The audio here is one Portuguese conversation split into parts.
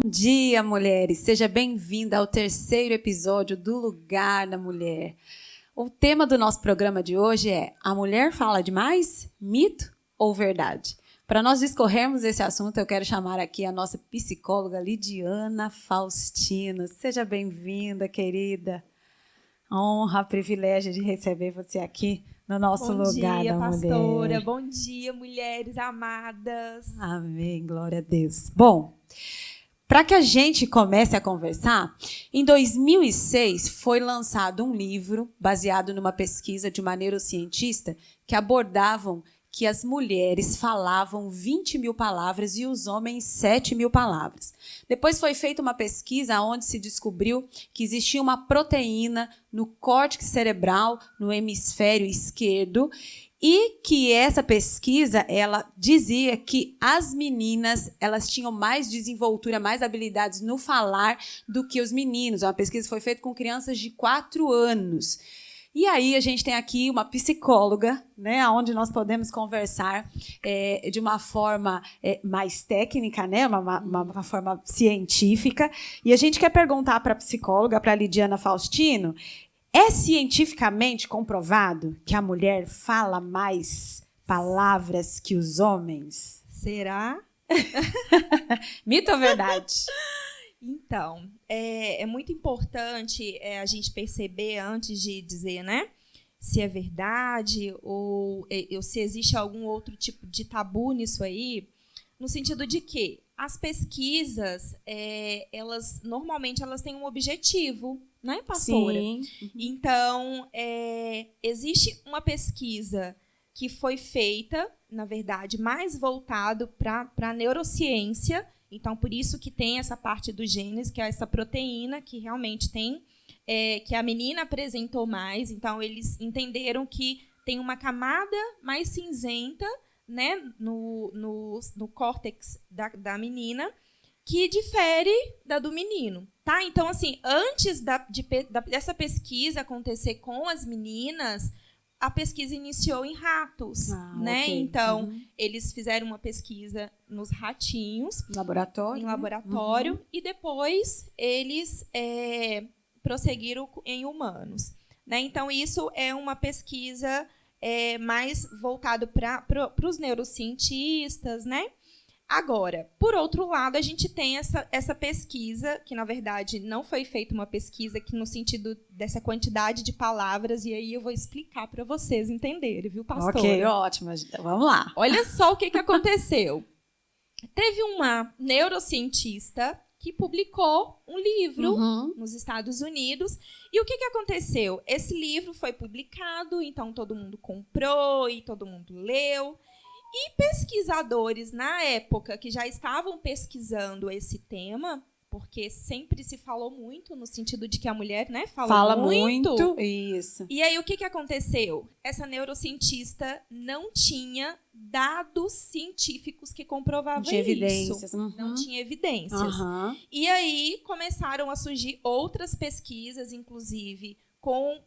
dia, mulheres! Seja bem-vinda ao terceiro episódio do Lugar da Mulher. O tema do nosso programa de hoje é: a mulher fala demais? Mito ou verdade? Para nós discorrermos esse assunto, eu quero chamar aqui a nossa psicóloga Lidiana Faustino. Seja bem-vinda, querida. Honra, privilégio de receber você aqui no nosso Lugar da Mulher. Bom dia, pastora. Bom dia, mulheres amadas. Amém, glória a Deus. Bom, para que a gente comece a conversar, em 2006 foi lançado um livro baseado numa pesquisa de uma neurocientista que abordavam que as mulheres falavam 20 mil palavras e os homens 7 mil palavras. Depois foi feita uma pesquisa onde se descobriu que existia uma proteína no córtex cerebral, no hemisfério esquerdo, e que essa pesquisa, ela dizia que as meninas, elas tinham mais desenvoltura, mais habilidades no falar do que os meninos. Uma pesquisa foi feita com crianças de 4 anos. E aí a gente tem aqui uma psicóloga, né, onde nós podemos conversar de uma forma mais técnica, né, uma forma científica. E a gente quer perguntar para a psicóloga, para a Lidiana Faustino, é cientificamente comprovado que a mulher fala mais palavras que os homens? Será? Mito ou verdade? Então, é muito importante a gente perceber, antes de dizer, né, se é verdade ou se existe algum outro tipo de tabu nisso aí, no sentido de que as pesquisas, normalmente elas têm um objetivo, né, pastora? Sim. Então, existe uma pesquisa que foi feita, na verdade, mais voltado para a neurociência. Então, por isso que tem essa parte do genes, que é essa proteína que realmente tem, que a menina apresentou mais. Então, eles entenderam que tem uma camada mais cinzenta, né, no córtex da menina, que difere da do menino. Tá? Então, assim, antes dessa pesquisa acontecer com as meninas, a pesquisa iniciou em ratos, né? Okay. Então, eles fizeram uma pesquisa nos ratinhos, em laboratório, e depois eles prosseguiram em humanos, né? Então, isso é uma pesquisa mais voltada para os neurocientistas, né? Agora, por outro lado, a gente tem essa pesquisa, que, na verdade, não foi feita uma pesquisa que no sentido dessa quantidade de palavras, e aí eu vou explicar para vocês entenderem, viu, pastora? Ok, ótimo. Vamos lá. Olha só o que aconteceu. Teve uma neurocientista que publicou um livro nos Estados Unidos. E o que aconteceu? Esse livro foi publicado, então todo mundo comprou e todo mundo leu. E pesquisadores, na época, que já estavam pesquisando esse tema, porque sempre se falou muito no sentido de que a mulher, né, fala muito. Isso. E aí, o que aconteceu? Essa neurocientista não tinha dados científicos que comprovavam isso. Evidências. Não tinha evidências. E aí, começaram a surgir outras pesquisas, inclusive, com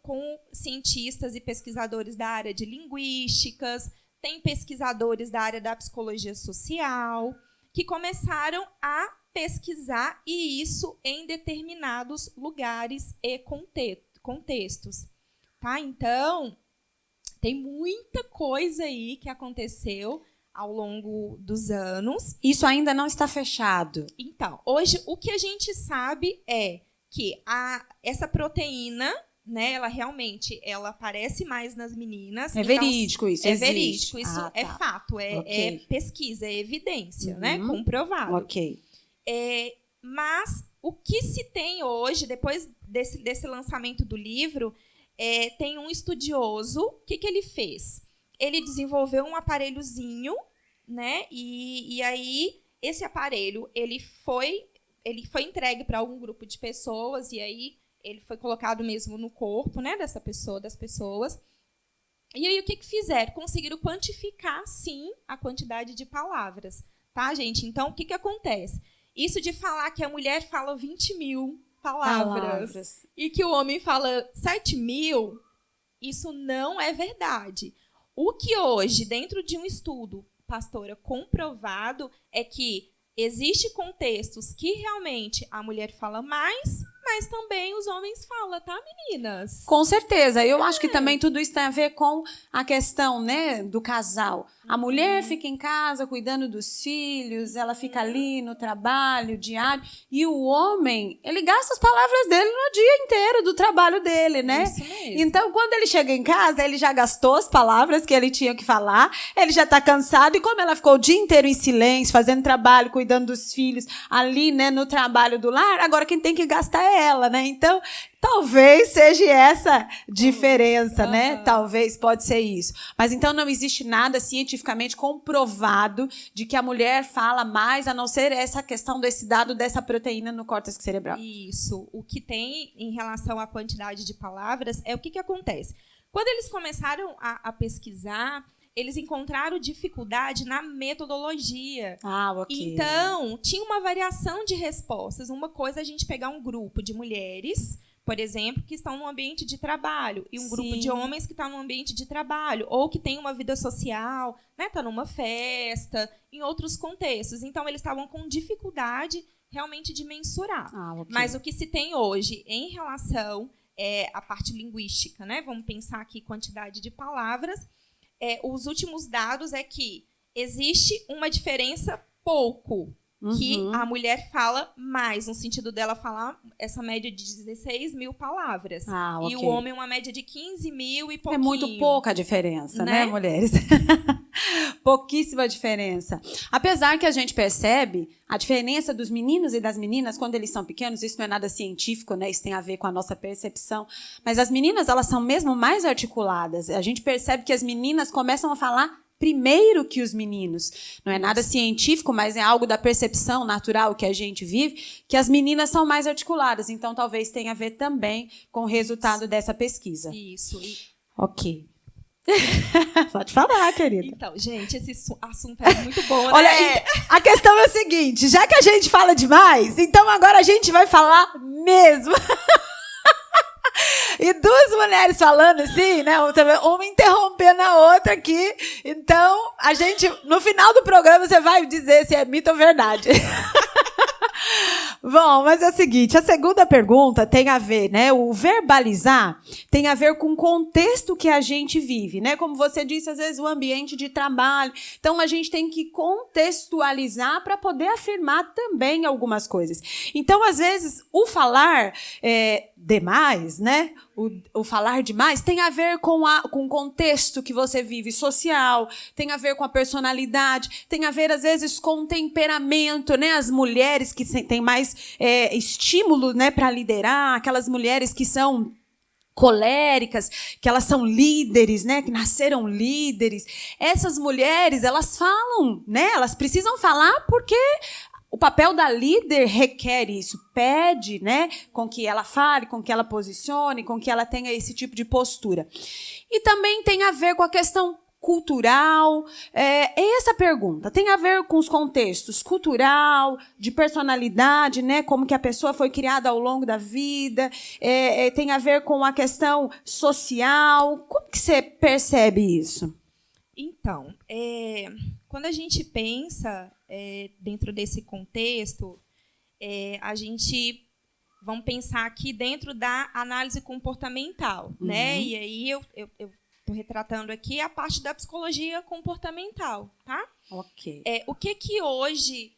cientistas e pesquisadores da área de linguísticas. Tem pesquisadores da área da psicologia social que começaram a pesquisar, e isso em determinados lugares e contextos. Tá? Então, tem muita coisa aí que aconteceu ao longo dos anos. Isso ainda não está fechado. Então, hoje, o que a gente sabe é que essa proteína, né, ela realmente aparece mais nas meninas. É verídico isso? É verídico, isso é tá. fato, é pesquisa, é evidência, né, comprovado. Ok. Mas o que se tem hoje, depois desse lançamento do livro, tem um estudioso. O que ele fez? Ele desenvolveu um aparelhozinho, né, e aí esse aparelho ele foi entregue para algum grupo de pessoas, e aí ele foi colocado mesmo no corpo, né, das pessoas. E aí o que fizeram? Conseguiram quantificar, sim, a quantidade de palavras. Tá, gente? Então, o que acontece? Isso de falar que a mulher fala 20 mil palavras e que o homem fala 7 mil, isso não é verdade. O que hoje, dentro de um estudo, pastora, comprovado, é que Existem contextos que realmente a mulher fala mais, mas também os homens falam, tá, meninas? Com certeza. Eu acho que também tudo isso tem a ver com a questão, né, do casal. A mulher fica em casa cuidando dos filhos, ela fica ali no trabalho diário, e o homem, ele gasta as palavras dele no dia inteiro do trabalho dele, né? Isso mesmo. Então, quando ele chega em casa, ele já gastou as palavras que ele tinha que falar, ele já está cansado, e como ela ficou o dia inteiro em silêncio, fazendo trabalho, cuidando dos filhos, ali, né, no trabalho do lar, agora quem tem que gastar é ela, né? Então, talvez seja essa diferença, né? Talvez pode ser isso. Mas então não existe nada cientificamente comprovado de que a mulher fala mais, a não ser essa questão desse dado dessa proteína no córtex cerebral. Isso. O que tem em relação à quantidade de palavras é o que acontece. Quando eles começaram a pesquisar, eles encontraram dificuldade na metodologia. Ok. Então, tinha uma variação de respostas. Uma coisa é a gente pegar um grupo de mulheres, por exemplo, que estão no ambiente de trabalho, e um grupo de homens que estão no ambiente de trabalho, ou que tem uma vida social, né, tá numa festa, em outros contextos. Então, eles estavam com dificuldade realmente de mensurar. Ok. Mas o que se tem hoje em relação à parte linguística, né? Vamos pensar aqui quantidade de palavras. Os últimos dados é que existe uma diferença pouco, que a mulher fala mais, no sentido dela falar essa média de 16 mil palavras. Ok. E o homem uma média de 15 mil e pouquinho. É muito pouca a diferença, né, mulheres? Pouquíssima diferença. Apesar que a gente percebe a diferença dos meninos e das meninas quando eles são pequenos, isso não é nada científico, né? Isso tem a ver com a nossa percepção. Mas as meninas, elas são mesmo mais articuladas. A gente percebe que as meninas começam a falar primeiro que os meninos. Não é nada científico, mas é algo da percepção natural que a gente vive, que as meninas são mais articuladas. Então, talvez tenha a ver também com o resultado dessa pesquisa. Isso. Ok. Pode falar, querida. Então, gente, esse assunto é muito bom, né? Olha, a questão é o seguinte, já que a gente fala demais, então agora a gente vai falar mesmo. E duas mulheres falando assim, né? Uma interrompendo a outra aqui. Então, a gente, no final do programa, você vai dizer se é mito ou verdade. Bom, mas é o seguinte, a segunda pergunta tem a ver, né? O verbalizar tem a ver com o contexto que a gente vive, né? Como você disse, às vezes o ambiente de trabalho. Então, a gente tem que contextualizar para poder afirmar também algumas coisas. Então, às vezes, o falar demais, né? O falar demais tem a ver com o contexto que você vive social, tem a ver com a personalidade, tem a ver, às vezes, com o temperamento, né? As mulheres que têm mais estímulo, né, para liderar, aquelas mulheres que são coléricas, que elas são líderes, né, que nasceram líderes. Essas mulheres, elas falam, né? Elas precisam falar porque o papel da líder requer isso, pede, né, com que ela fale, com que ela posicione, com que ela tenha esse tipo de postura. E também tem a ver com a questão cultural. Essa pergunta tem a ver com os contextos cultural, de personalidade, né, como que a pessoa foi criada ao longo da vida, tem a ver com a questão social. Como que você percebe isso? Então, quando a gente pensa dentro desse contexto, a gente vamos pensar aqui dentro da análise comportamental, né? E aí eu estou retratando aqui a parte da psicologia comportamental, tá? Ok. O que hoje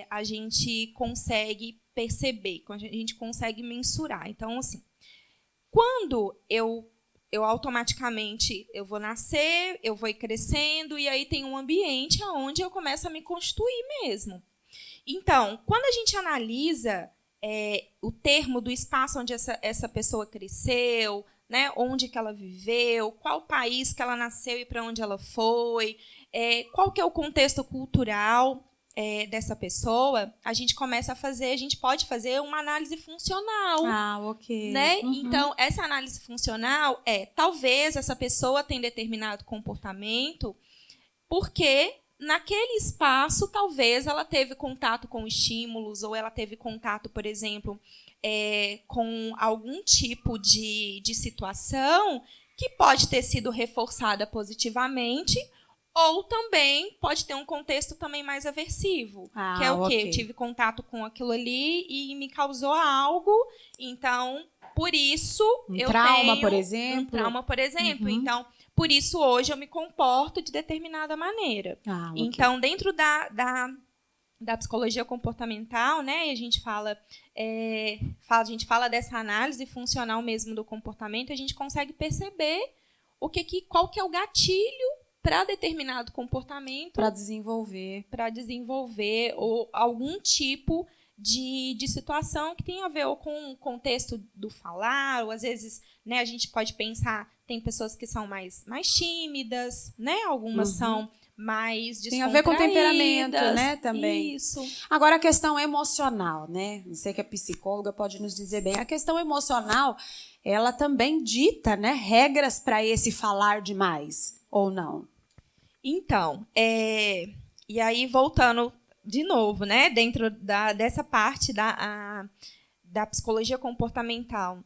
a gente consegue perceber, a gente consegue mensurar? Então, assim, quando eu automaticamente eu vou nascer, eu vou ir crescendo, e aí tem um ambiente onde eu começo a me constituir mesmo. Então, quando a gente analisa o termo do espaço onde essa pessoa cresceu, né, onde que ela viveu, qual país que ela nasceu e para onde ela foi, qual que é o contexto cultural dessa pessoa, a gente pode fazer uma análise funcional. Ok. Né? Então, essa análise funcional talvez essa pessoa tenha determinado comportamento porque naquele espaço, talvez ela teve contato com estímulos, ou ela teve contato, por exemplo, com algum tipo de situação que pode ter sido reforçada positivamente, Ou também pode ter um contexto também mais aversivo, que é o quê? Eu tive contato com aquilo ali e me causou algo, então, por isso eu trauma, tenho por exemplo. Um trauma, por exemplo. Então, por isso hoje eu me comporto de determinada maneira. Então, dentro da psicologia comportamental, né, a gente fala dessa análise funcional mesmo do comportamento, a gente consegue perceber qual que é o gatilho para determinado comportamento. Para desenvolver. Ou algum tipo de situação que tem a ver ou com o contexto do falar, ou às vezes, né, a gente pode pensar, tem pessoas que são mais tímidas, né? Algumas são mais descontraídas. Tem a ver com temperamento, né, também. Isso. Agora, a questão emocional, né? Não sei que a psicóloga pode nos dizer bem. A questão emocional, ela também dita, né, regras para esse falar demais, ou não? Então, e aí voltando de novo, né, dentro dessa parte da psicologia comportamental,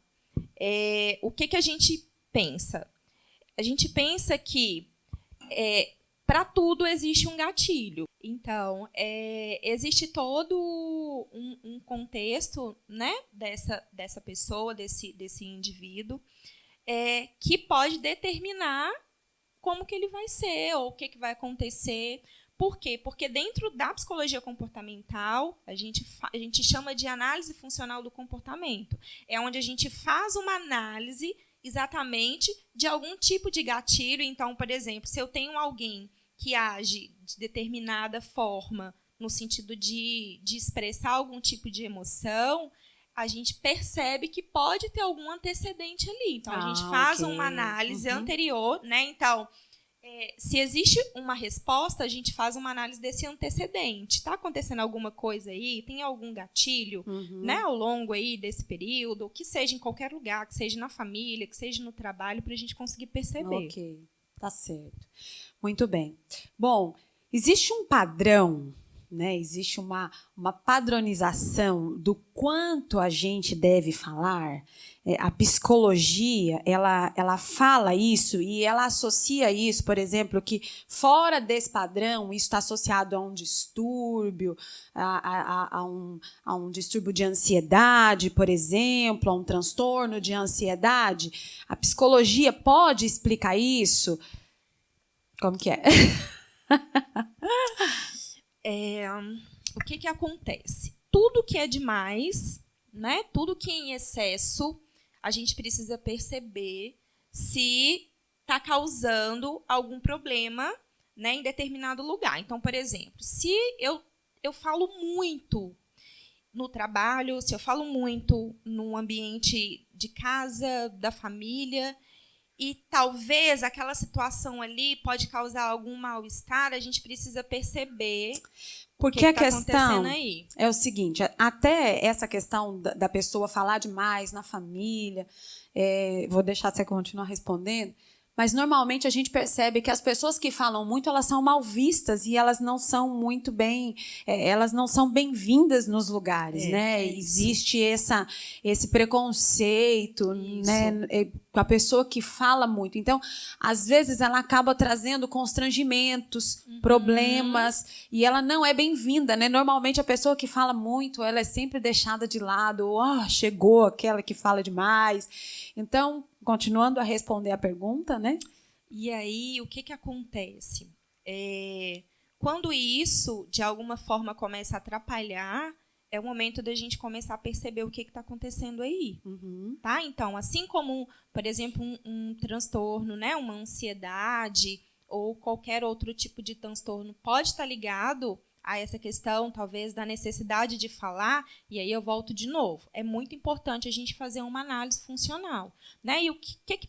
o que a gente pensa? A gente pensa que para tudo existe um gatilho. Então, existe todo um contexto, né, dessa pessoa, desse indivíduo, que pode determinar como que ele vai ser ou o que vai acontecer. Por quê? Porque dentro da psicologia comportamental, a gente chama de análise funcional do comportamento. É onde a gente faz uma análise exatamente de algum tipo de gatilho. Então, por exemplo, se eu tenho alguém que age de determinada forma no sentido de expressar algum tipo de emoção, a gente percebe que pode ter algum antecedente ali. Então, a gente faz uma análise anterior, né? Então, se existe uma resposta, a gente faz uma análise desse antecedente. Está acontecendo alguma coisa aí? Tem algum gatilho, né, ao longo aí desse período? Que seja em qualquer lugar, que seja na família, que seja no trabalho, para a gente conseguir perceber. Ok, tá certo. Muito bem. Bom, existe um padrão, né? Existe uma padronização do quanto a gente deve falar. A psicologia, ela fala isso e ela associa isso, por exemplo, que fora desse padrão, isso está associado a um distúrbio, a um distúrbio de ansiedade, por exemplo, a um transtorno de ansiedade. A psicologia pode explicar isso? Como que é? O que acontece? Tudo que é demais, né? Tudo que é em excesso, a gente precisa perceber se está causando algum problema, né, em determinado lugar. Então, por exemplo, se eu falo muito no trabalho, se eu falo muito no ambiente de casa, da família, e talvez aquela situação ali pode causar algum mal-estar, a gente precisa perceber porque o que está acontecendo aí. É o seguinte, até essa questão da pessoa falar demais na família, vou deixar você continuar respondendo, mas normalmente a gente percebe que as pessoas que falam muito, elas são mal vistas e elas não são muito bem, elas não são bem-vindas nos lugares, né? Existe esse preconceito, né, com a pessoa que fala muito. Então, às vezes ela acaba trazendo constrangimentos, problemas, e ela não é bem-vinda, né? Normalmente a pessoa que fala muito, ela é sempre deixada de lado, chegou aquela que fala demais. Então, continuando a responder a pergunta, né? E aí, o que acontece? Quando isso, de alguma forma, começa a atrapalhar, é o momento da gente começar a perceber o que está acontecendo aí. Tá? Então, assim como, por exemplo, um transtorno, né, uma ansiedade ou qualquer outro tipo de transtorno pode estar ligado a essa questão, talvez, da necessidade de falar, e aí eu volto de novo. É muito importante a gente fazer uma análise funcional, né? E o que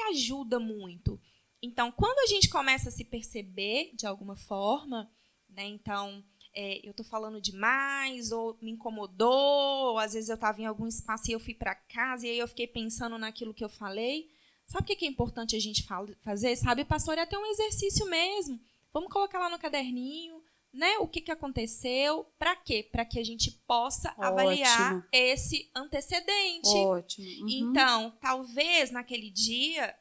ajuda muito? Então, quando a gente começa a se perceber de alguma forma, né? Então, eu estou falando demais, ou me incomodou, ou às vezes eu estava em algum espaço e eu fui para casa, e aí eu fiquei pensando naquilo que eu falei. Sabe o que é importante a gente fazer? Sabe, pastor, é até um exercício mesmo. Vamos colocar lá no caderninho, né? O que aconteceu, para quê? Para que a gente possa avaliar esse antecedente. Ótimo. Então, talvez naquele dia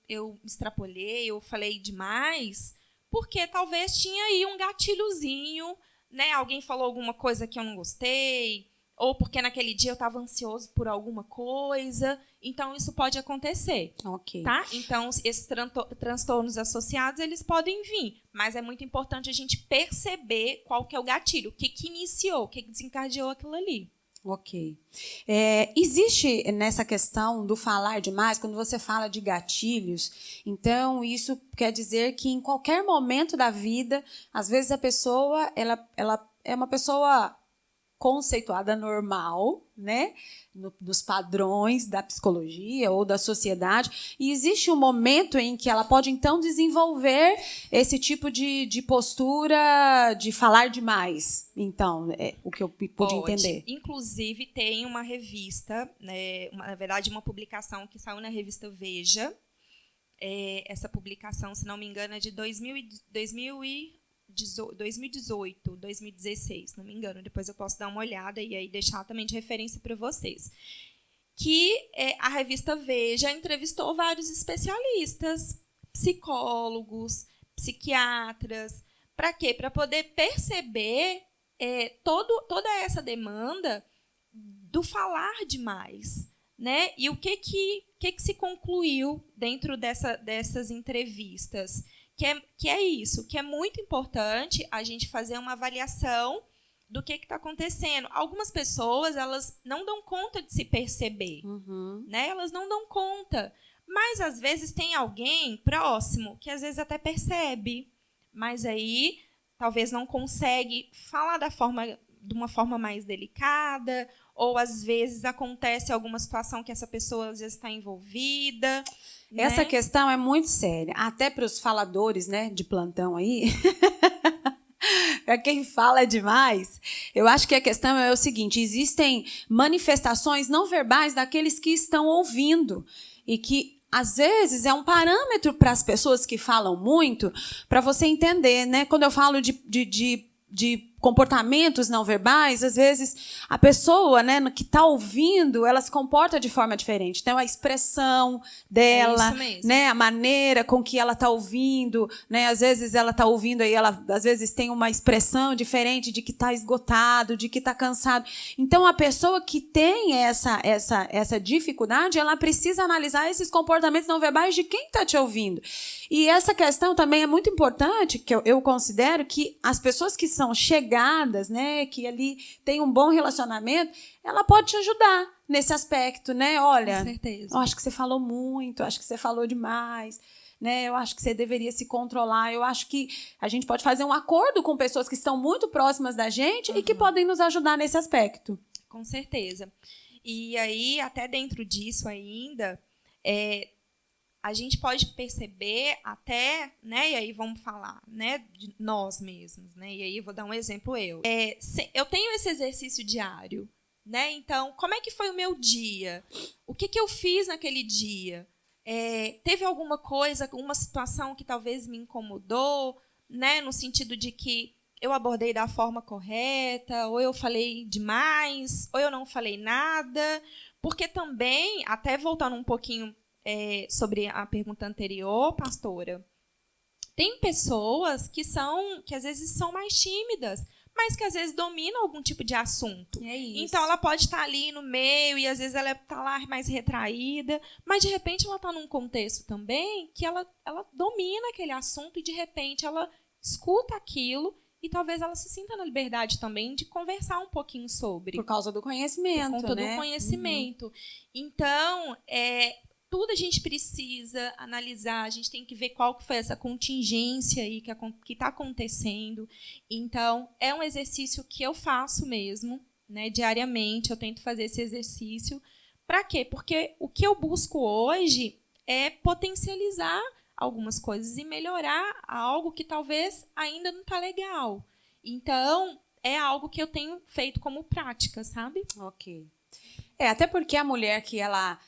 eu extrapolhei, eu falei demais, porque talvez tinha aí um gatilhozinho, né? Alguém falou alguma coisa que eu não gostei, ou porque naquele dia eu estava ansioso por alguma coisa. Então, isso pode acontecer. Ok. Tá? Então, esses transtornos associados, eles podem vir. Mas é muito importante a gente perceber qual que é o gatilho, o que iniciou, o que desencadeou aquilo ali. Ok. Existe nessa questão do falar demais, quando você fala de gatilhos, então isso quer dizer que em qualquer momento da vida, às vezes a pessoa ela é uma pessoa conceituada normal, né, dos padrões da psicologia ou da sociedade, e existe um momento em que ela pode, então, desenvolver esse tipo de postura de falar demais. Então, é o que eu pude entender. Inclusive, tem uma revista, né, na verdade, uma publicação que saiu na revista Veja. Essa publicação, se não me engano, é de 2018, 2016, se não me engano. Depois eu posso dar uma olhada e aí deixar também de referência para vocês. Que a revista Veja entrevistou vários especialistas, psicólogos, psiquiatras. Para quê? Para poder perceber toda essa demanda do falar demais, né? E o que se concluiu dentro dessas entrevistas? Que é isso, que é muito importante a gente fazer uma avaliação do que está acontecendo. Algumas pessoas, elas não dão conta de se perceber, né? Elas não dão conta. Mas, às vezes, tem alguém próximo que, às vezes, até percebe, mas aí talvez não consegue falar de uma forma mais delicada, ou, às vezes, acontece alguma situação que essa pessoa, às vezes, está envolvida. Essa questão é muito séria, até para os faladores, né, de plantão aí. Para quem fala demais, eu acho que a questão é o seguinte: existem manifestações não verbais daqueles que estão ouvindo e que às vezes é um parâmetro para as pessoas que falam muito, para você entender, né? Quando eu falo de comportamentos não verbais, às vezes a pessoa, né, que está ouvindo, ela se comporta de forma diferente. Então, a expressão dela, né, a maneira com que ela está ouvindo, né, às vezes ela está ouvindo e ela às vezes tem uma expressão diferente de que está esgotado, de que está cansado. Então, a pessoa que tem essa dificuldade, ela precisa analisar esses comportamentos não verbais de quem está te ouvindo. E essa questão também é muito importante, que eu considero que as pessoas que são chegadas, né, que ali tem um bom relacionamento, ela pode te ajudar nesse aspecto, né? Olha, com certeza. Eu acho que você falou muito, acho que você falou demais, né? Eu acho que você deveria se controlar. Eu acho que a gente pode fazer um acordo com pessoas que estão muito próximas da gente e que podem nos ajudar nesse aspecto. Com certeza. E aí, até dentro disso ainda, a gente pode perceber até, né, e aí vamos falar, né, de nós mesmos, né, e aí eu vou dar um exemplo eu. Eu tenho esse exercício diário, né, então, como é que foi o meu dia? O que eu fiz naquele dia? Teve alguma coisa, alguma situação que talvez me incomodou, né, no sentido de que eu abordei da forma correta, ou eu falei demais, ou eu não falei nada, porque também, até voltando um pouquinho sobre a pergunta anterior, pastora, tem pessoas que às vezes são mais tímidas, mas que às vezes dominam algum tipo de assunto. É isso. Então ela pode estar ali no meio e às vezes ela está lá mais retraída, mas de repente ela está num contexto também que ela domina aquele assunto e de repente ela escuta aquilo e talvez ela se sinta na liberdade também de conversar um pouquinho sobre. Por causa do conhecimento, Por conta né? do conhecimento. Então, tudo a gente precisa analisar, a gente tem que ver qual que foi essa contingência aí que está acontecendo. Então, é um exercício que eu faço mesmo, né, diariamente, eu tento fazer esse exercício. Para quê? Porque o que eu busco hoje é potencializar algumas coisas e melhorar algo que talvez ainda não está legal. Então, é algo que eu tenho feito como prática, sabe? Ok. Até porque a mulher que ela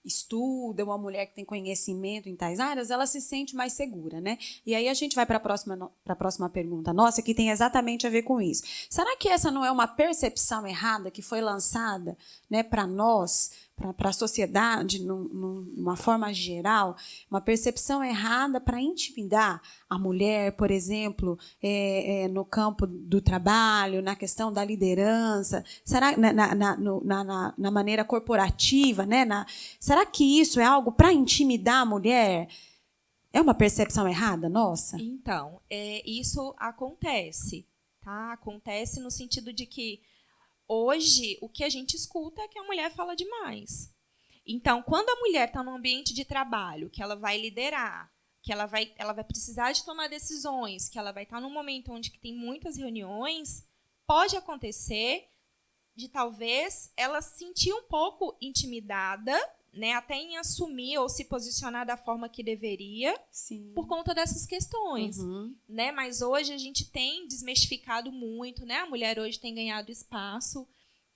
estuda, uma mulher que tem conhecimento em tais áreas, ela se sente mais segura, né? E aí a gente vai para a próxima pergunta nossa, que tem exatamente a ver com isso. Será que essa não é uma percepção errada que foi lançada, né, para nós, a sociedade, numa forma geral, uma percepção errada para intimidar a mulher, por exemplo, no campo do trabalho, na questão da liderança, será na maneira corporativa, né? Será que isso é algo para intimidar a mulher? É uma percepção errada, nossa? Então, isso acontece, tá? Acontece no sentido de que hoje o que a gente escuta é que a mulher fala demais. Então, quando a mulher está num ambiente de trabalho, que ela vai liderar, que ela vai precisar de tomar decisões, que ela vai estar num momento onde tem muitas reuniões, pode acontecer de talvez ela se sentir um pouco intimidada, né, até em assumir ou se posicionar da forma que deveria, Sim. Por conta dessas questões. Né? Mas hoje a gente tem desmistificado muito, né? A mulher hoje tem ganhado espaço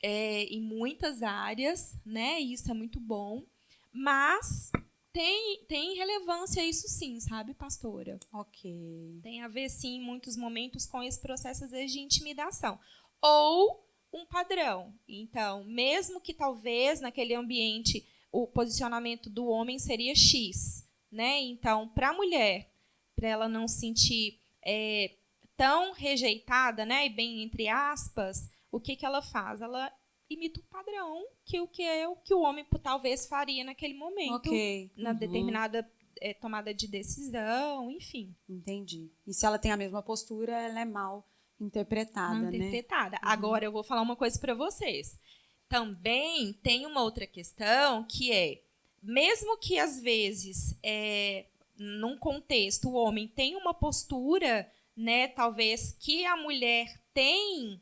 em muitas áreas, né? E isso é muito bom. Mas tem relevância isso sim, sabe, pastora? Ok. Tem a ver, sim, em muitos momentos com esse processo, às vezes, de intimidação. Ou um padrão. Então, mesmo que talvez naquele ambiente o posicionamento do homem seria X, né? Então, para a mulher, para ela não se sentir tão rejeitada, né? E bem entre aspas, o que ela faz? Ela imita o padrão que o homem talvez faria naquele momento, na determinada tomada de decisão, enfim. Entendi. E se ela tem a mesma postura, ela é mal interpretada, né? Agora eu vou falar uma coisa para vocês. Também tem uma outra questão que mesmo que às vezes, num contexto, o homem tem uma postura, né, talvez que a mulher tem,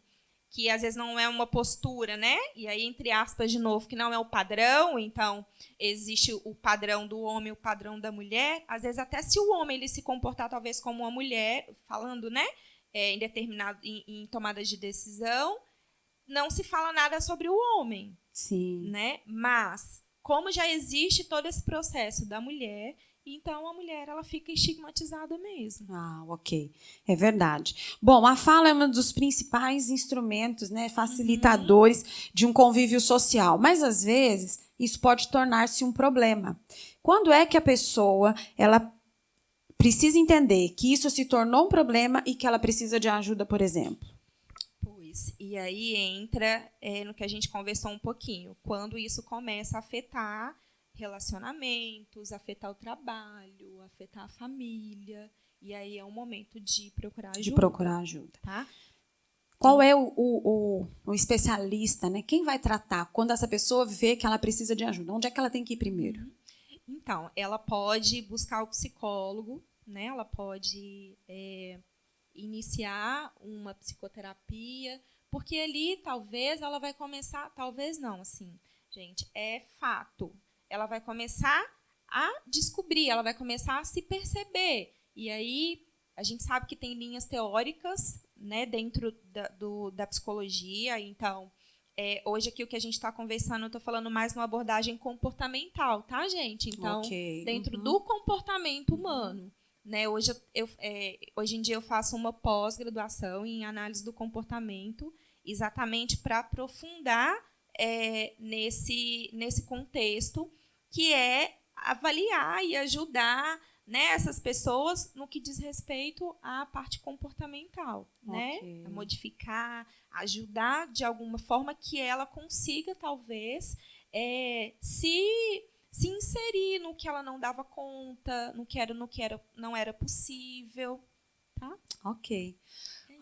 que às vezes não é uma postura, né? E aí, entre aspas, de novo, que não é o padrão, então existe o padrão do homem e o padrão da mulher. Às vezes, até se o homem ele se comportar talvez como uma mulher, falando, né, em tomadas de decisão, não se fala nada sobre o homem. Sim. Né? Mas, como já existe todo esse processo da mulher, então a mulher ela fica estigmatizada mesmo. Ah, ok. É verdade. Bom, a fala é um dos principais instrumentos, né, facilitadores de um convívio social. Mas, às vezes, isso pode tornar-se um problema. Quando é que a pessoa ela precisa entender que isso se tornou um problema e que ela precisa de ajuda, por exemplo? E aí entra no que a gente conversou um pouquinho, quando isso começa a afetar relacionamentos, afetar o trabalho, afetar a família, e aí é um momento de procurar ajuda. Tá? Qual é o especialista, né? Quem vai tratar quando essa pessoa vê que ela precisa de ajuda? Onde é que ela tem que ir primeiro? Então, ela pode buscar o psicólogo, né? Ela pode iniciar uma psicoterapia, porque ali talvez ela vai começar, talvez não, assim, gente, é fato. Ela vai começar a descobrir, ela vai começar a se perceber. E aí a gente sabe que tem linhas teóricas, né, dentro da psicologia. Então, hoje aqui o que a gente está conversando, eu estou falando mais numa abordagem comportamental, tá, gente? Então, dentro do comportamento humano. Né, hoje em dia eu faço uma pós-graduação em análise do comportamento, exatamente para aprofundar nesse contexto, que é avaliar e ajudar, né, essas pessoas no que diz respeito à parte comportamental, né, a modificar, ajudar de alguma forma que ela consiga, talvez, se inserir no que ela não dava conta, no que não era possível, tá?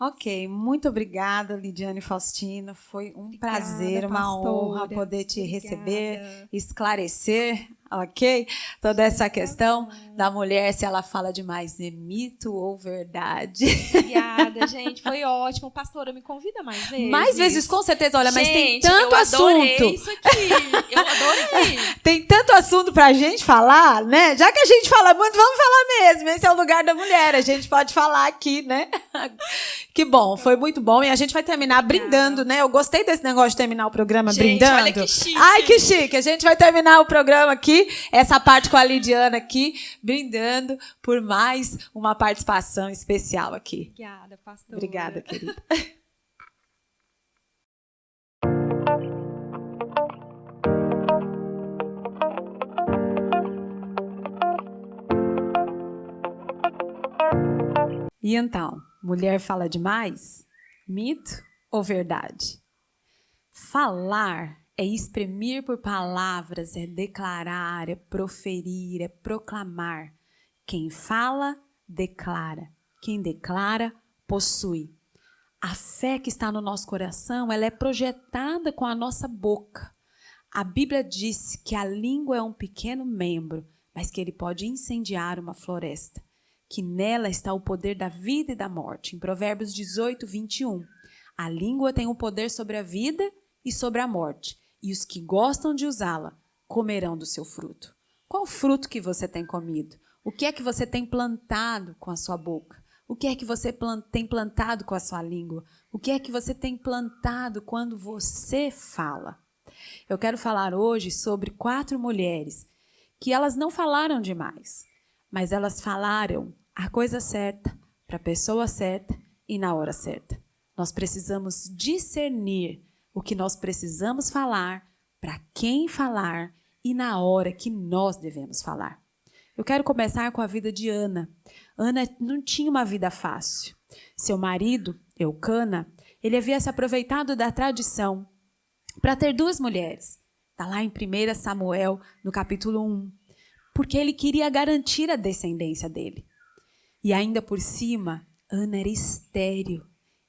Ok, muito obrigada, Lidiane Faustino. Foi um prazer, uma honra poder te receber, esclarecer, ok? Toda essa questão da mulher, se ela fala demais, é mito ou verdade? Obrigada, gente. Foi ótimo. Pastora, me convida mais vezes. Mais vezes, com certeza. Olha, mas tem gente, tanto assunto. Eu adorei isso aqui. Eu adorei. Tem tanto assunto pra gente falar, né? Já que a gente fala muito, vamos falar mesmo. Esse é o lugar da mulher. A gente pode falar aqui, né? Que bom, foi muito bom. E a gente vai terminar brindando, né? Eu gostei desse negócio de terminar o programa brindando. Olha que chique. Ai, que chique. A gente vai terminar o programa aqui, essa parte com a Lidiana aqui, brindando por mais uma participação especial aqui. Obrigada, pastora. Obrigada, querida. E então, mulher fala demais? Mito ou verdade? Falar é exprimir por palavras, é declarar, é proferir, é proclamar. Quem fala, declara. Quem declara, possui. A fé que está no nosso coração, ela é projetada com a nossa boca. A Bíblia diz que a língua é um pequeno membro, mas que ele pode incendiar uma floresta. Que nela está o poder da vida e da morte. Em Provérbios 18, 21. A língua tem o poder sobre a vida e sobre a morte. E os que gostam de usá-la comerão do seu fruto. Qual fruto que você tem comido? O que é que você tem plantado com a sua boca? O que é que você tem plantado com a sua língua? O que é que você tem plantado quando você fala? Eu quero falar hoje sobre 4 mulheres que elas não falaram demais, mas elas falaram a coisa certa, para a pessoa certa e na hora certa. Nós precisamos discernir o que nós precisamos falar, para quem falar e na hora que nós devemos falar. Eu quero começar com a vida de Ana. Ana não tinha uma vida fácil. Seu marido, Eucana, ele havia se aproveitado da tradição para ter 2 mulheres. Está lá em 1 Samuel, no capítulo 1. Porque ele queria garantir a descendência dele. E ainda por cima, Ana era estéril.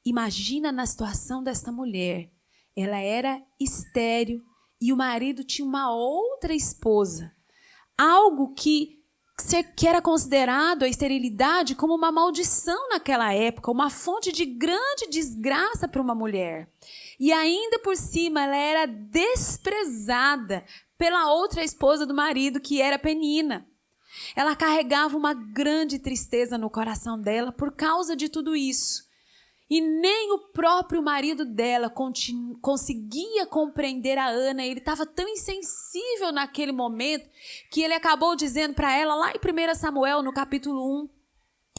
Imagina na situação desta mulher. Ela era estéril e o marido tinha uma outra esposa. Algo que era considerado a esterilidade como uma maldição naquela época, uma fonte de grande desgraça para uma mulher. E ainda por cima, ela era desprezada pela outra esposa do marido, que era Penina. Ela carregava uma grande tristeza no coração dela por causa de tudo isso. E nem o próprio marido dela conseguia compreender a Ana. Ele estava tão insensível naquele momento que ele acabou dizendo para ela, lá em 1 Samuel, no capítulo 1,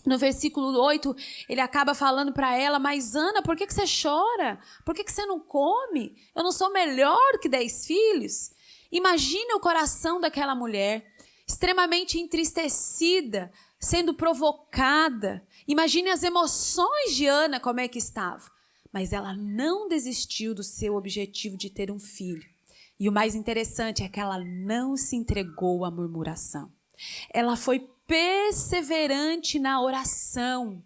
no versículo 8, ele acaba falando para ela, mas Ana, por que você chora? Por que você não come? Eu não sou melhor que 10 filhos? Imagine o coração daquela mulher, extremamente entristecida, sendo provocada. Imagine as emoções de Ana, como é que estava. Mas ela não desistiu do seu objetivo de ter um filho. E o mais interessante é que ela não se entregou à murmuração. Ela foi perseverante na oração.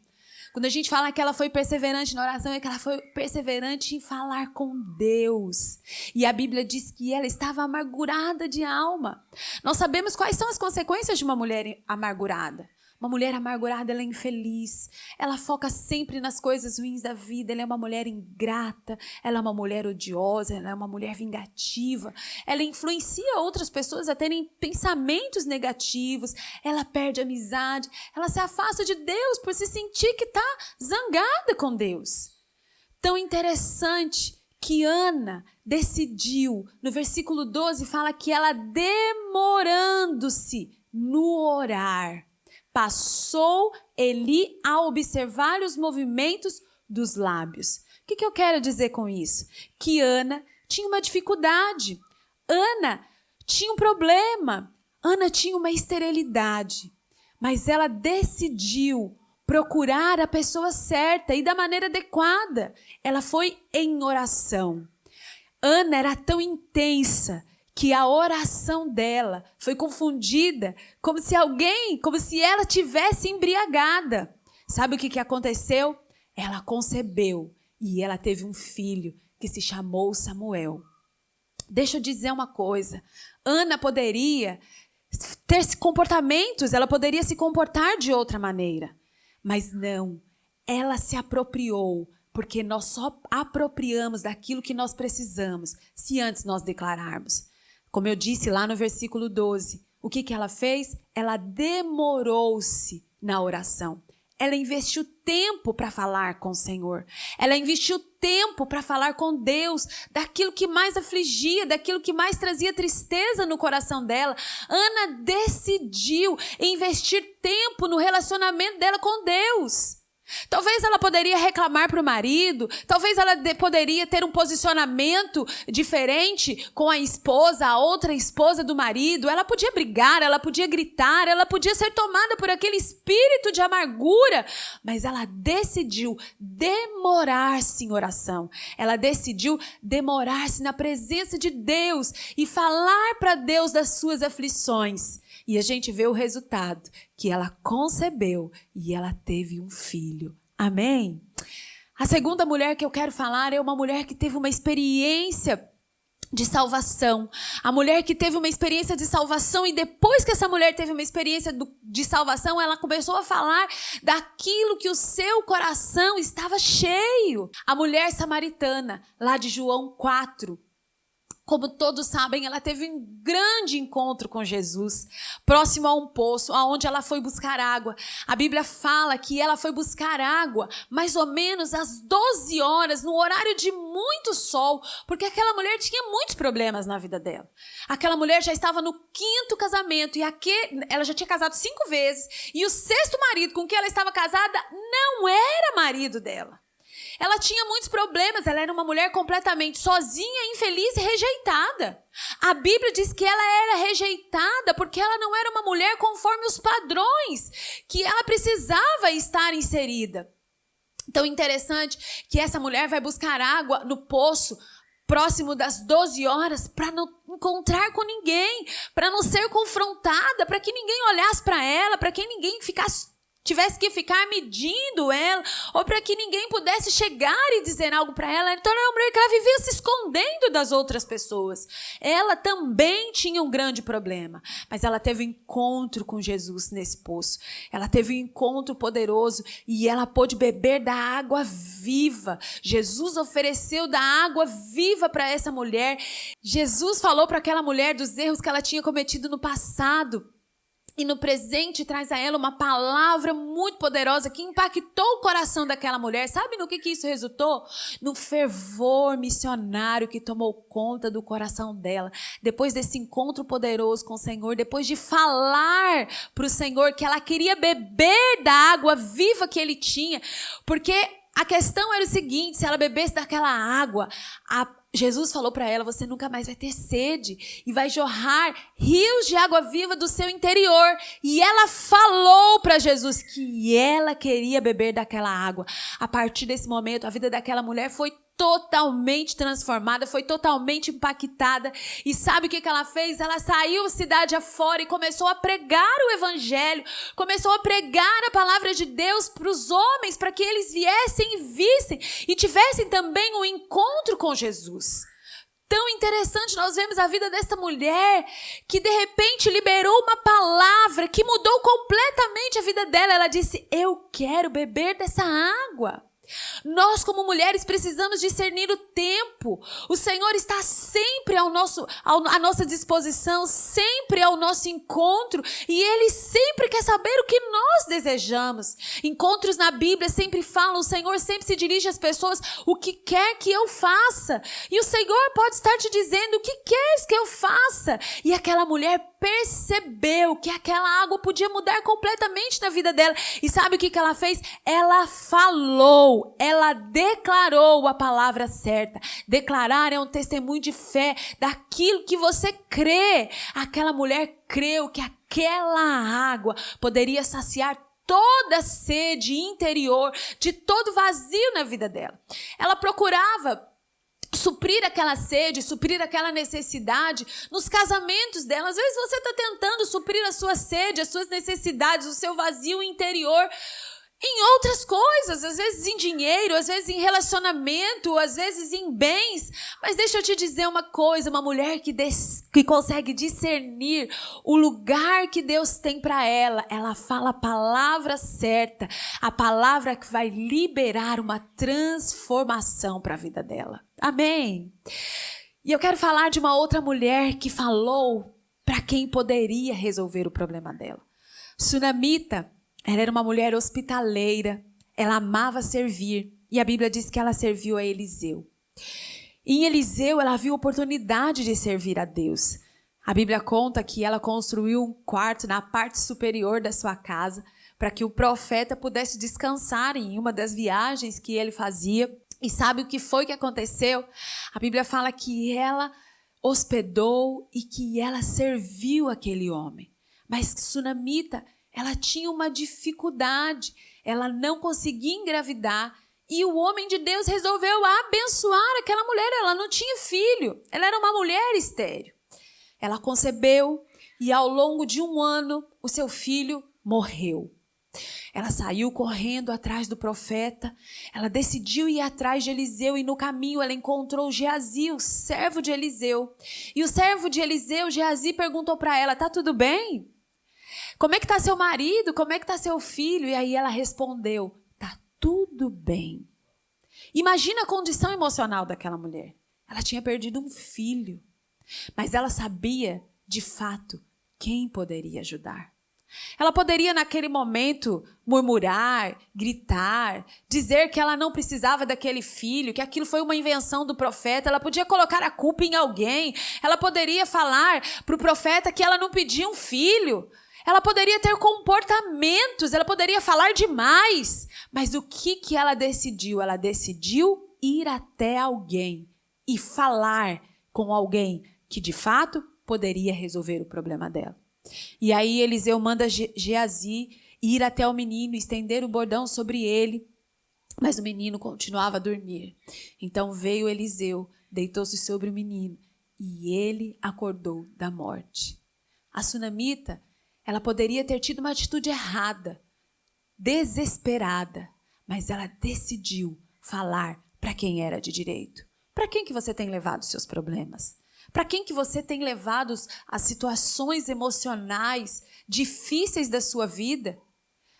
Quando a gente fala que ela foi perseverante na oração, é que ela foi perseverante em falar com Deus. E a Bíblia diz que ela estava amargurada de alma. Nós sabemos quais são as consequências de uma mulher amargurada. Uma mulher amargurada, ela é infeliz, ela foca sempre nas coisas ruins da vida, ela é uma mulher ingrata, ela é uma mulher odiosa, ela é uma mulher vingativa, ela influencia outras pessoas a terem pensamentos negativos, ela perde a amizade, ela se afasta de Deus por se sentir que está zangada com Deus. Tão interessante que Ana decidiu, no versículo 12 fala que ela demorando-se no orar, passou Eli a observar os movimentos dos lábios. O que eu quero dizer com isso? Que Ana tinha uma dificuldade. Ana tinha um problema. Ana tinha uma esterilidade. Mas ela decidiu procurar a pessoa certa e da maneira adequada. Ela foi em oração. Ana era tão intensa que a oração dela foi confundida como se ela tivesse embriagada. Sabe o que aconteceu? Ela concebeu e ela teve um filho que se chamou Samuel. Deixa eu dizer uma coisa. Ana poderia ter comportamentos, ela poderia se comportar de outra maneira. Mas não, ela se apropriou, porque nós só apropriamos daquilo que nós precisamos, se antes nós declararmos. Como eu disse lá no versículo 12, o que ela fez? Ela demorou-se na oração. Ela investiu tempo para falar com o Senhor. Ela investiu tempo para falar com Deus daquilo que mais afligia, daquilo que mais trazia tristeza no coração dela. Ana decidiu investir tempo no relacionamento dela com Deus. Talvez ela poderia reclamar para o marido, talvez ela poderia ter um posicionamento diferente com a esposa, a outra esposa do marido. Ela podia brigar, ela podia gritar, ela podia ser tomada por aquele espírito de amargura, mas ela decidiu demorar-se em oração. Ela decidiu demorar-se na presença de Deus e falar para Deus das suas aflições. E a gente vê o resultado, que ela concebeu e ela teve um filho. Amém? A segunda mulher que eu quero falar é uma mulher que teve uma experiência de salvação. A mulher que teve uma experiência de salvação e depois que essa mulher teve uma experiência de salvação, ela começou a falar daquilo que o seu coração estava cheio. A mulher samaritana, lá de João 4. Como todos sabem, ela teve um grande encontro com Jesus, próximo a um poço, aonde ela foi buscar água. A Bíblia fala que ela foi buscar água mais ou menos às 12 horas, no horário de muito sol, porque aquela mulher tinha muitos problemas na vida dela. Aquela mulher já estava no 5º casamento, e ela já tinha casado 5 vezes, e o 6º marido com quem ela estava casada não era marido dela. Ela tinha muitos problemas, ela era uma mulher completamente sozinha, infeliz e rejeitada. A Bíblia diz que ela era rejeitada porque ela não era uma mulher conforme os padrões que ela precisava estar inserida. Então, interessante que essa mulher vai buscar água no poço próximo das 12 horas para não encontrar com ninguém, para não ser confrontada, para que ninguém olhasse para ela, para que ninguém tivesse que ficar medindo ela, ou para que ninguém pudesse chegar e dizer algo para ela. Então era uma mulher que ela vivia se escondendo das outras pessoas. Ela também tinha um grande problema, mas ela teve um encontro com Jesus nesse poço. Ela teve um encontro poderoso e ela pôde beber da água viva. Jesus ofereceu da água viva para essa mulher. Jesus falou para aquela mulher dos erros que ela tinha cometido no passado. E no presente traz a ela uma palavra muito poderosa que impactou o coração daquela mulher. Sabe no que isso resultou? No fervor missionário que tomou conta do coração dela. Depois desse encontro poderoso com o Senhor, depois de falar para o Senhor que ela queria beber da água viva que ele tinha. Porque a questão era o seguinte, se ela bebesse daquela água, Jesus falou para ela, você nunca mais vai ter sede e vai jorrar rios de água viva do seu interior. E ela falou para Jesus que ela queria beber daquela água. A partir desse momento, a vida daquela mulher foi totalmente transformada, foi totalmente impactada. E sabe o que ela fez? Ela saiu cidade afora e começou a pregar o evangelho, começou a pregar a palavra de Deus para os homens, para que eles viessem e vissem e tivessem também um encontro com Jesus. Tão interessante, nós vemos a vida desta mulher que de repente liberou uma palavra que mudou completamente a vida dela. Ela disse, eu quero beber dessa água. Nós como mulheres precisamos discernir o tempo. O Senhor está sempre à nossa disposição, sempre ao nosso encontro, e Ele sempre quer saber o que nós desejamos. Encontros na Bíblia sempre falam, o Senhor sempre se dirige às pessoas, o que quer que eu faça? E o Senhor pode estar te dizendo, o que queres que eu faça? E aquela mulher percebeu que aquela água podia mudar completamente na vida dela. E sabe o que ela fez? Ela falou, ela declarou a palavra certa. Declarar é um testemunho de fé daquilo que você crê. Aquela mulher creu que aquela água poderia saciar toda a sede interior, de todo vazio na vida dela. Ela procurava suprir aquela sede, suprir aquela necessidade nos casamentos dela. Às vezes você está tentando suprir a sua sede, as suas necessidades, o seu vazio interior em outras coisas, às vezes em dinheiro, às vezes em relacionamento, às vezes em bens. Mas deixa eu te dizer uma coisa, uma mulher que consegue discernir o lugar que Deus tem para ela, ela fala a palavra certa, a palavra que vai liberar uma transformação para a vida dela. Amém? E eu quero falar de uma outra mulher que falou para quem poderia resolver o problema dela. Sunamita. Ela era uma mulher hospitaleira, ela amava servir, e a Bíblia diz que ela serviu a Eliseu. Em Eliseu, ela viu a oportunidade de servir a Deus. A Bíblia conta que ela construiu um quarto na parte superior da sua casa para que o profeta pudesse descansar em uma das viagens que ele fazia. E sabe o que foi que aconteceu? A Bíblia fala que ela hospedou e que ela serviu aquele homem. Mas Sunamita, ela tinha uma dificuldade, ela não conseguia engravidar. E o homem de Deus resolveu abençoar aquela mulher. Ela não tinha filho, ela era uma mulher estéril. Ela concebeu e ao longo de 1 ano o seu filho morreu. Ela saiu correndo atrás do profeta, ela decidiu ir atrás de Eliseu e no caminho ela encontrou Geazi, o servo de Eliseu. E o servo de Eliseu, Geazi, perguntou para ela, tá tudo bem? Como é que tá seu marido? Como é que tá seu filho? E aí ela respondeu, tá tudo bem. Imagina a condição emocional daquela mulher. Ela tinha perdido um filho, mas ela sabia, de fato, quem poderia ajudar. Ela poderia, naquele momento, murmurar, gritar, dizer que ela não precisava daquele filho, que aquilo foi uma invenção do profeta. Ela podia colocar a culpa em alguém. Ela poderia falar para o profeta que ela não pedia um filho. Ela poderia ter comportamentos, ela poderia falar demais. Mas o que ela decidiu? Ela decidiu ir até alguém e falar com alguém que, de fato, poderia resolver o problema dela. E aí Eliseu manda Geazi ir até o menino, estender o bordão sobre ele, mas o menino continuava a dormir. Então veio Eliseu, deitou-se sobre o menino e ele acordou da morte. A Sunamita, ela poderia ter tido uma atitude errada, desesperada, mas ela decidiu falar para quem era de direito. Para quem que você tem levado os seus problemas? Para quem que você tem levado as situações emocionais difíceis da sua vida?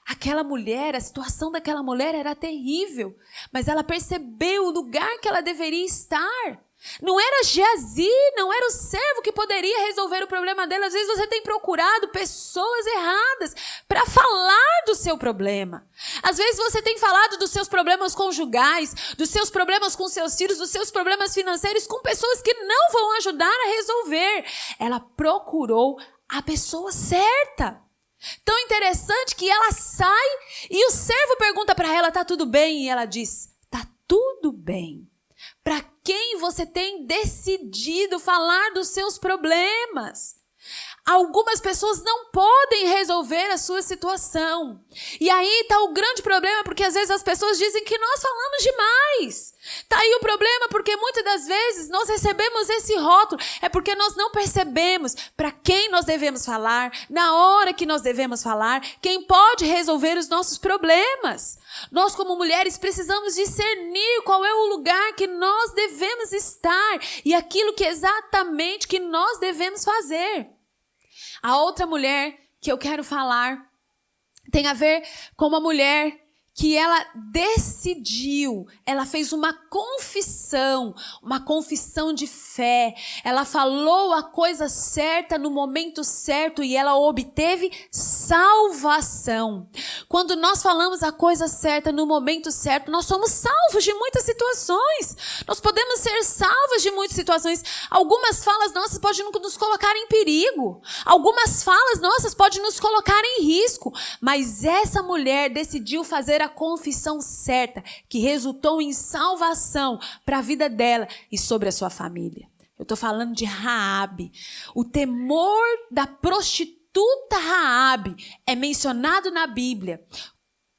Aquela mulher, a situação daquela mulher era terrível, mas ela percebeu o lugar que ela deveria estar. Não era Geazi, não era o servo que poderia resolver o problema dela. Às vezes você tem procurado pessoas erradas para falar do seu problema. Às vezes você tem falado dos seus problemas conjugais, dos seus problemas com seus filhos, dos seus problemas financeiros com pessoas que não vão ajudar a resolver. Ela procurou a pessoa certa. Tão interessante que ela sai e o servo pergunta para ela, tá tudo bem? E ela diz, tá tudo bem. Para quem você tem decidido falar dos seus problemas? Algumas pessoas não podem resolver a sua situação. E aí está o grande problema, porque às vezes as pessoas dizem que nós falamos demais. Está aí o problema, porque muitas das vezes nós recebemos esse rótulo. É porque nós não percebemos para quem nós devemos falar, na hora que nós devemos falar, quem pode resolver os nossos problemas. Nós, como mulheres, precisamos discernir qual é o lugar que nós devemos estar e aquilo que exatamente que nós devemos fazer. A outra mulher que eu quero falar tem a ver com uma mulher que ela decidiu, ela fez uma confissão de fé. Ela falou a coisa certa no momento certo e ela obteve salvação. Quando nós falamos a coisa certa no momento certo, nós somos salvos de muitas situações. Nós podemos ser salvos de muitas situações. Algumas falas nossas podem nos colocar em perigo. Algumas falas nossas podem nos colocar em risco. Mas essa mulher decidiu fazer a confissão certa, que resultou em salvação para a vida dela e sobre a sua família. Eu estou falando de Raabe. O temor da prostituta Raabe é mencionado na Bíblia.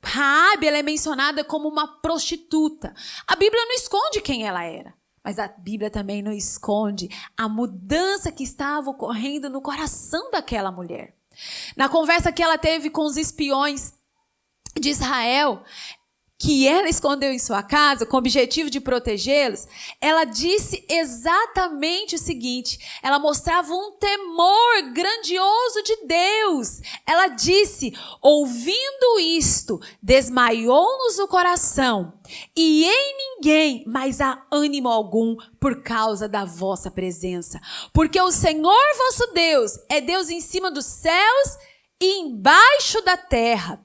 Raabe, ela é mencionada como uma prostituta. A Bíblia não esconde quem ela era, mas a Bíblia também não esconde a mudança que estava ocorrendo no coração daquela mulher. Na conversa que ela teve com os espiões de Israel, que ela escondeu em sua casa com o objetivo de protegê-los, ela disse exatamente o seguinte, ela mostrava um temor grandioso de Deus. Ela disse, ouvindo isto, desmaiou-nos o coração, e em ninguém mais há ânimo algum por causa da vossa presença. Porque o Senhor vosso Deus é Deus em cima dos céus e embaixo da terra.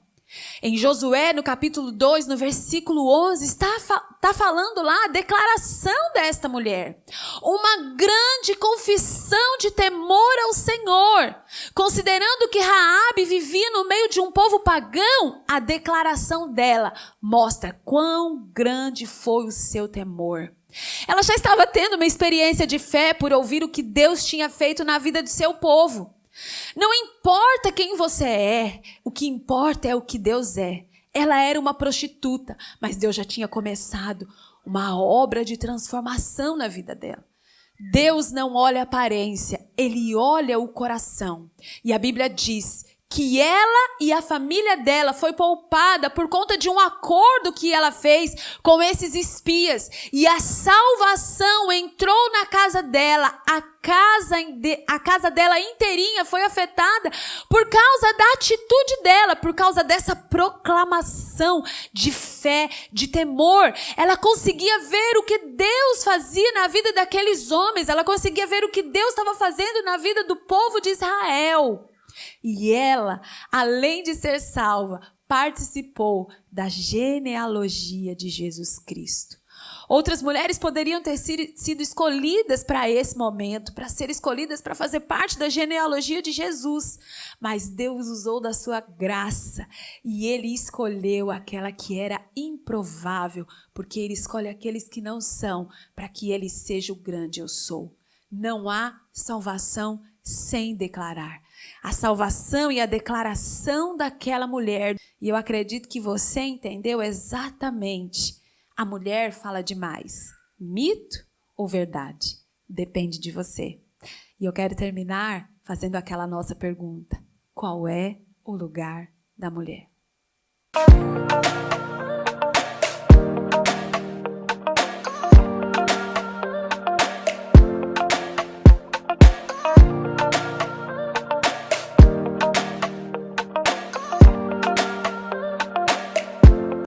Em Josué, no capítulo 2, no versículo 11, está falando lá a declaração desta mulher. Uma grande confissão de temor ao Senhor. Considerando que Raabe vivia no meio de um povo pagão, a declaração dela mostra quão grande foi o seu temor. Ela já estava tendo uma experiência de fé por ouvir o que Deus tinha feito na vida do seu povo. Não importa quem você é, o que importa é o que Deus é. Ela era uma prostituta, mas Deus já tinha começado uma obra de transformação na vida dela. Deus não olha a aparência, Ele olha o coração. E a Bíblia diz que ela e a família dela foi poupada por conta de um acordo que ela fez com esses espias. E a salvação entrou na casa dela. A casa dela inteirinha foi afetada por causa da atitude dela, por causa dessa proclamação de fé, de temor. Ela conseguia ver o que Deus fazia na vida daqueles homens. Ela conseguia ver o que Deus estava fazendo na vida do povo de Israel. E ela, além de ser salva, participou da genealogia de Jesus Cristo. Outras mulheres poderiam ter sido escolhidas para esse momento, para ser escolhidas para fazer parte da genealogia de Jesus. Mas Deus usou da sua graça e Ele escolheu aquela que era improvável, porque Ele escolhe aqueles que não são, para que Ele seja o grande eu sou. Não há salvação sem declarar. A salvação e a declaração daquela mulher. E eu acredito que você entendeu exatamente. A mulher fala demais. Mito ou verdade? Depende de você. E eu quero terminar fazendo aquela nossa pergunta. Qual é o lugar da mulher?